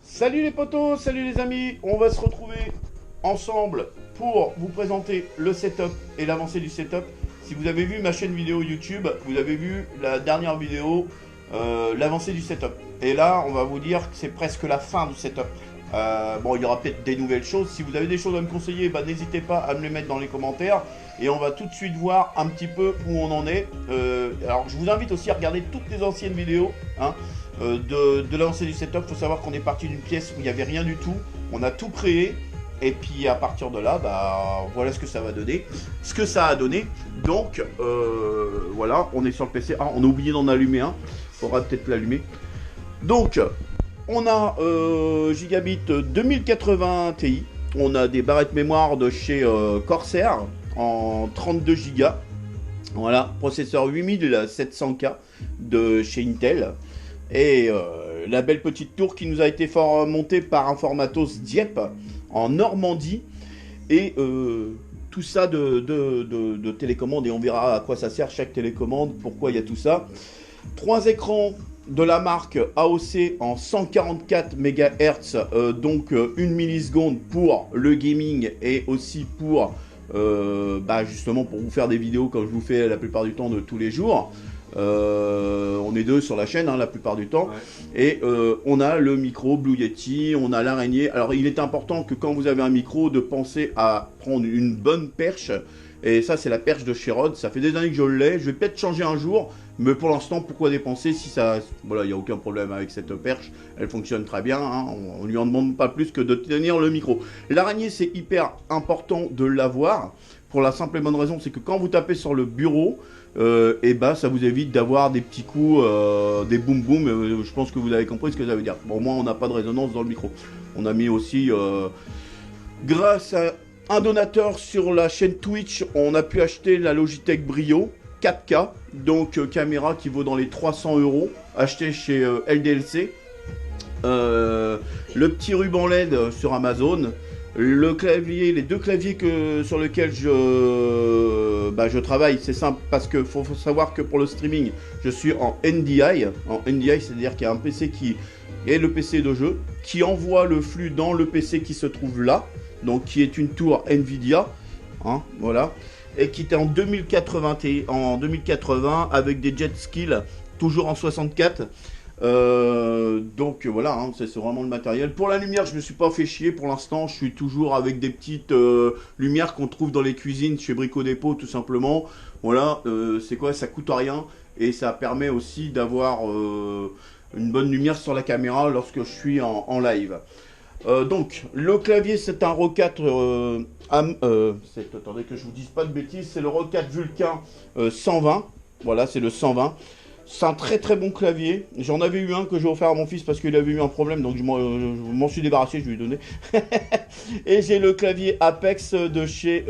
Salut les potos, salut les amis, on va se retrouver ensemble pour vous présenter le setup et l'avancée du setup. Si vous avez vu ma chaîne vidéo YouTube, vous avez vu la dernière vidéo, l'avancée du setup. Et là, on va vous dire que c'est presque la fin du setup. Bon, il y aura peut-être des nouvelles choses. Si vous avez des choses à me conseiller, bah, n'hésitez pas à me les mettre dans les commentaires. Et on va tout de suite voir un petit peu où on en est. Alors, je vous invite aussi à regarder toutes les anciennes vidéos, hein, de l'avancée du setup. Il faut savoir qu'on est parti d'une pièce où il n'y avait rien du tout. On a tout créé. Et puis à partir de là, bah, voilà ce que ça va donner. Ce que ça a donné. Donc, voilà, on est sur le PC. Ah, on a oublié d'en allumer un. Il faudra peut-être l'allumer. Donc, on a Gigabit 2080 Ti. On a des barrettes mémoire de chez Corsair en 32 Go. Voilà, processeur 8700K de chez Intel. Et la belle petite tour qui nous a été montée par Informatos Dieppe en Normandie. Et tout ça de télécommande. Et on verra à quoi ça sert chaque télécommande, pourquoi il y a tout ça. 3 écrans de la marque AOC en 144 MHz, donc 1 milliseconde pour le gaming et aussi pour justement pour vous faire des vidéos comme je vous fais la plupart du temps de tous les jours. On est deux sur la chaîne, hein, la plupart du temps. Ouais. Et on a le micro Blue Yeti, on a l'araignée. Alors il est important que quand vous avez un micro, de penser à prendre une bonne perche. Et ça, c'est la perche de chez Rode. Ça fait des années que je l'ai. Je vais peut-être changer un jour. Mais pour l'instant, pourquoi dépenser si ça... Voilà, il n'y a aucun problème avec cette perche. Elle fonctionne très bien. Hein. On ne lui en demande pas plus que de tenir le micro. L'araignée, c'est hyper important de l'avoir. Pour la simple et bonne raison, c'est que quand vous tapez sur le bureau, et bah, ça vous évite d'avoir des petits coups, des boum boum. Je pense que vous avez compris ce que ça veut dire. Bon, moi, on n'a pas de résonance dans le micro. On a mis aussi... grâce à un donateur sur la chaîne Twitch, on a pu acheter la Logitech Brio 4K, donc caméra qui vaut dans les 300 €, acheté chez LDLC. Le petit ruban LED sur Amazon. Le clavier, les deux claviers sur lesquels je travaille, c'est simple parce que faut savoir que pour le streaming, je suis en NDI. En NDI, c'est-à-dire qu'il y a un PC qui est le PC de jeu, qui envoie le flux dans le PC qui se trouve là. Donc qui est une tour Nvidia, hein, voilà, et qui était en 2080 avec des jet skills, toujours en 64. Donc voilà, hein, c'est vraiment le matériel. Pour la lumière, je me suis pas fait chier pour l'instant. Je suis toujours avec des petites lumières qu'on trouve dans les cuisines chez Brico Dépôt, tout simplement. Voilà, c'est quoi, ça coûte rien et ça permet aussi d'avoir une bonne lumière sur la caméra lorsque je suis en live. Donc, le clavier, c'est un Rocat, attendez que je vous dise pas de bêtises, c'est le Rocat Vulcain 120, voilà, c'est le 120. C'est un très très bon clavier. J'en avais eu un que j'ai offert à mon fils parce qu'il avait eu un problème, donc je m'en suis débarrassé, je lui ai donné. Et j'ai le clavier Apex de chez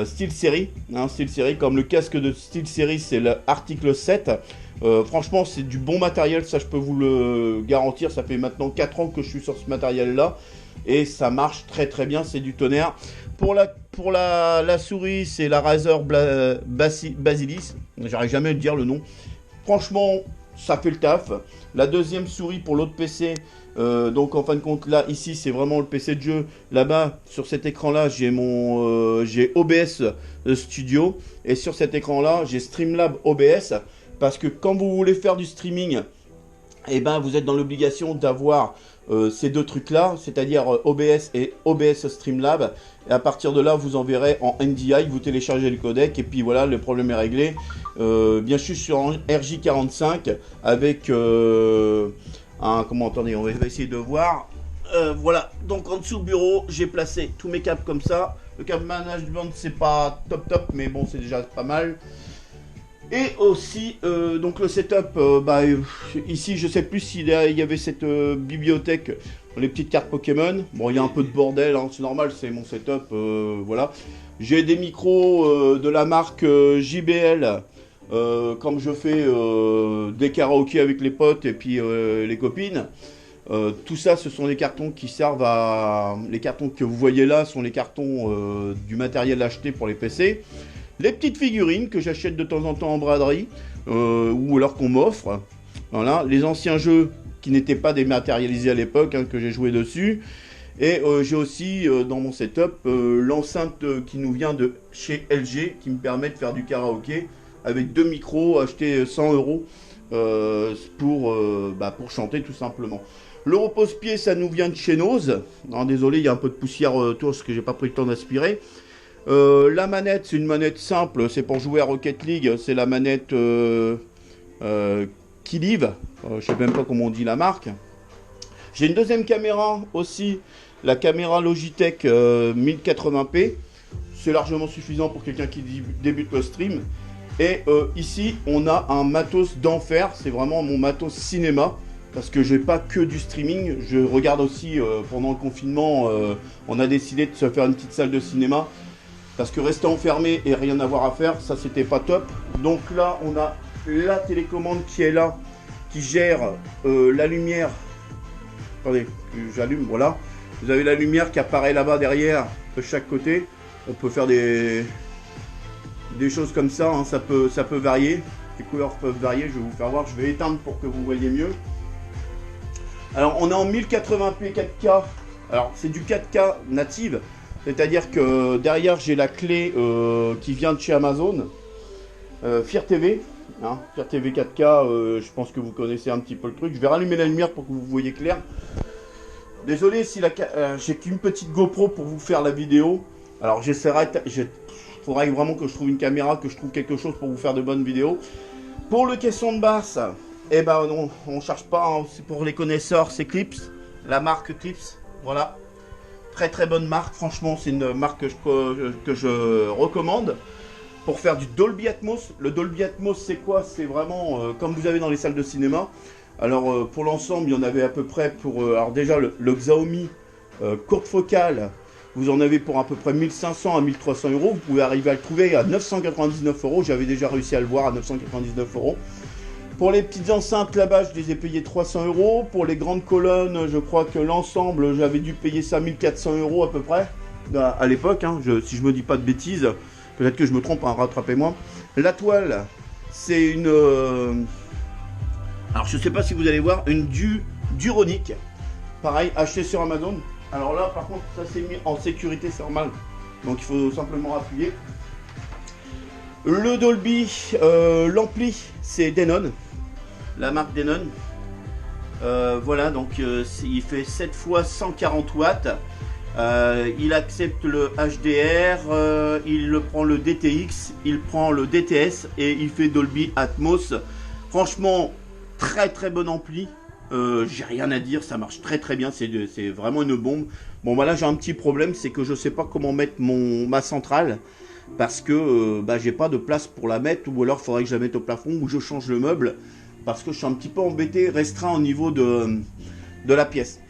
SteelSeries, hein, SteelSeries, comme le casque de SteelSeries, c'est l'article 7. Franchement, c'est du bon matériel, ça je peux vous le garantir. Ça fait maintenant 4 ans que je suis sur ce matériel-là et ça marche très très bien, c'est du tonnerre. Pour la souris, c'est la Razer Basilis, j'arrive jamais à le dire le nom. Franchement, ça fait le taf. La deuxième souris pour l'autre PC, donc en fin de compte, là, ici, c'est vraiment le PC de jeu. Là-bas, sur cet écran-là, j'ai j'ai OBS Studio et sur cet écran-là, j'ai Streamlab OBS. Parce que quand vous voulez faire du streaming, eh ben, vous êtes dans l'obligation d'avoir ces deux trucs-là, c'est-à-dire OBS et OBS Streamlab. Et à partir de là, vous enverrez en NDI, vous téléchargez le codec et puis voilà, le problème est réglé. Bien sûr, sur un RJ45 avec attendez, on va essayer de voir. Voilà, donc en dessous du bureau, j'ai placé tous mes câbles comme ça. Le câble management, c'est pas top, mais bon, c'est déjà pas mal. Et aussi, donc le setup, ici je sais plus s'il y avait cette bibliothèque, les petites cartes Pokémon. Bon, il y a un peu de bordel, hein, c'est normal, c'est mon setup, voilà. J'ai des micros de la marque JBL, comme je fais des karaokés avec les potes et puis les copines. Tout ça, ce sont les cartons qui servent à... Les cartons que vous voyez là sont les cartons du matériel acheté pour les PC. Les petites figurines que j'achète de temps en temps en braderie, ou alors qu'on m'offre. Voilà, les anciens jeux qui n'était pas dématérialisé à l'époque, hein, que j'ai joué dessus. Et j'ai aussi dans mon setup l'enceinte qui nous vient de chez LG, qui me permet de faire du karaoké avec 2 micros achetés 100 € pour chanter tout simplement. Le repose-pied, ça nous vient de chez Nose. Non, désolé, il y a un peu de poussière autour parce que j'ai pas pris le temps d'aspirer. La manette, c'est une manette simple, c'est pour jouer à Rocket League. C'est la manette Kilive. Je sais même pas comment on dit la marque. J'ai une deuxième caméra aussi, la caméra Logitech 1080p. C'est largement suffisant pour quelqu'un qui débute le stream. Et ici, on a un matos d'enfer. C'est vraiment mon matos cinéma. Parce que je n'ai pas que du streaming. Je regarde aussi, pendant le confinement, on a décidé de se faire une petite salle de cinéma. Parce que rester enfermé et rien avoir à faire, ça c'était pas top. Donc là, on a la télécommande qui est là, qui gère la lumière. Attendez, j'allume, voilà. Vous avez la lumière qui apparaît là-bas derrière, de chaque côté. On peut faire des choses comme ça, hein. Ça peut varier. Les couleurs peuvent varier, je vais vous faire voir. Je vais éteindre pour que vous voyez mieux. Alors, on est en 1080p 4K. Alors, c'est du 4K native. C'est-à-dire que derrière, j'ai la clé qui vient de chez Amazon. Fire TV. Hein, Fire TV 4K, je pense que vous connaissez un petit peu le truc. Je vais rallumer la lumière pour que vous voyez clair. Désolé si j'ai qu'une petite GoPro pour vous faire la vidéo. Alors j'essaierai, faudrait vraiment que je trouve une caméra, que je trouve quelque chose pour vous faire de bonnes vidéos. Pour le caisson de basse, eh ben non, on cherche pas, hein, c'est pour les connaisseurs, c'est Klipsch, la marque Klipsch, voilà. Très très bonne marque, franchement c'est une marque que je recommande. Pour faire du Dolby Atmos. Le Dolby Atmos, c'est quoi? C'est vraiment comme vous avez dans les salles de cinéma. Alors pour l'ensemble, il y en avait à peu près pour... alors déjà, le Xiaomi courte focale, vous en avez pour à peu près 1500 à 1300 €. Vous pouvez arriver à le trouver à 999 €. J'avais déjà réussi à le voir à 999 €. Pour les petites enceintes là-bas, je les ai payées 300 €. Pour les grandes colonnes, je crois que l'ensemble, j'avais dû payer ça 1400 € à peu près. À l'époque, hein, si je me dis pas de bêtises. Peut-être que je me trompe, hein, rattrapez-moi. La toile, c'est une... alors, je ne sais pas si vous allez voir, une Duronic. Pareil, acheté sur Amazon. Alors là, par contre, ça s'est mis en sécurité, c'est normal. Donc, il faut simplement appuyer. Le Dolby, l'ampli, c'est Denon. La marque Denon. Voilà, donc il fait 7 fois 140 watts. Il accepte le HDR, il prend le DTX, il prend le DTS et il fait Dolby Atmos. Franchement, très très bon ampli. J'ai rien à dire, ça marche très très bien, c'est vraiment une bombe. Bon, voilà, j'ai un petit problème, c'est que je sais pas comment mettre ma centrale. Parce que j'ai pas de place pour la mettre, ou alors il faudrait que je la mette au plafond, ou je change le meuble. Parce que je suis un petit peu embêté, restreint au niveau de la pièce.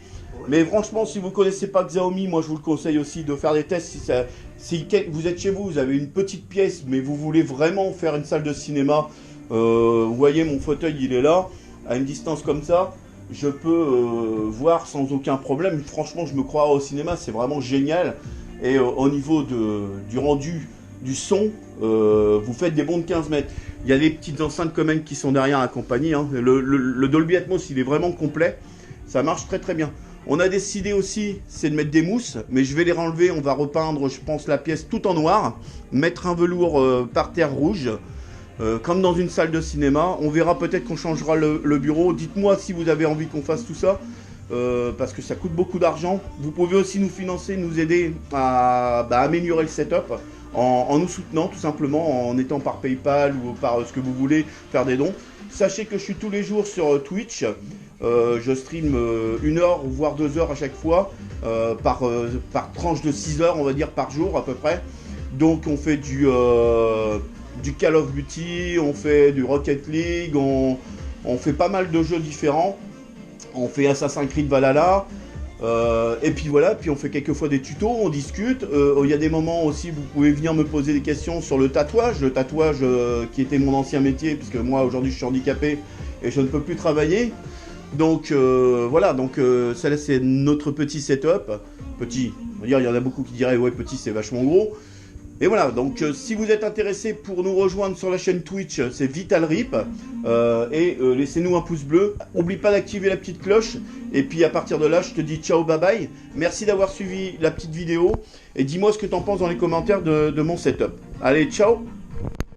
Mais franchement, si vous connaissez pas Xiaomi, moi je vous le conseille aussi de faire des tests. Si vous êtes chez vous, vous avez une petite pièce, mais vous voulez vraiment faire une salle de cinéma, vous voyez mon fauteuil, il est là, à une distance comme ça, je peux voir sans aucun problème. Franchement, je me crois au cinéma, c'est vraiment génial. Et au niveau du rendu du son, vous faites des bons de 15 mètres. Il y a les petites enceintes quand même qui sont derrière accompagnées. Hein. Le Dolby Atmos, il est vraiment complet. Ça marche très très bien. On a décidé aussi, c'est de mettre des mousses, mais je vais les renlever. On va repeindre, je pense, la pièce tout en noir. Mettre un velours par terre rouge, comme dans une salle de cinéma. On verra, peut-être qu'on changera le bureau. Dites-moi si vous avez envie qu'on fasse tout ça. Parce que ça coûte beaucoup d'argent. Vous pouvez aussi nous financer, nous aider à améliorer le setup en nous soutenant tout simplement, en étant par PayPal ou par ce que vous voulez, faire des dons. Sachez que je suis tous les jours sur Twitch. Je stream 1 heure voire 2 heures à chaque fois par tranche de 6 heures, on va dire, par jour à peu près. Donc on fait du Call of Duty, on fait du Rocket League, on fait pas mal de jeux différents. On fait Assassin's Creed Valhalla, et puis voilà, puis on fait quelques fois des tutos, on discute. Il y a des moments aussi, vous pouvez venir me poser des questions sur le tatouage qui était mon ancien métier, puisque moi aujourd'hui je suis handicapé et je ne peux plus travailler. Donc voilà, donc ça c'est notre petit setup. Petit, on va dire, il y en a beaucoup qui diraient ouais petit c'est vachement gros. Et voilà, donc si vous êtes intéressé pour nous rejoindre sur la chaîne Twitch, c'est VitalRip. Laissez-nous un pouce bleu. N'oublie pas d'activer la petite cloche. Et puis à partir de là, je te dis ciao, bye bye. Merci d'avoir suivi la petite vidéo. Et dis-moi ce que tu en penses dans les commentaires de mon setup. Allez, ciao!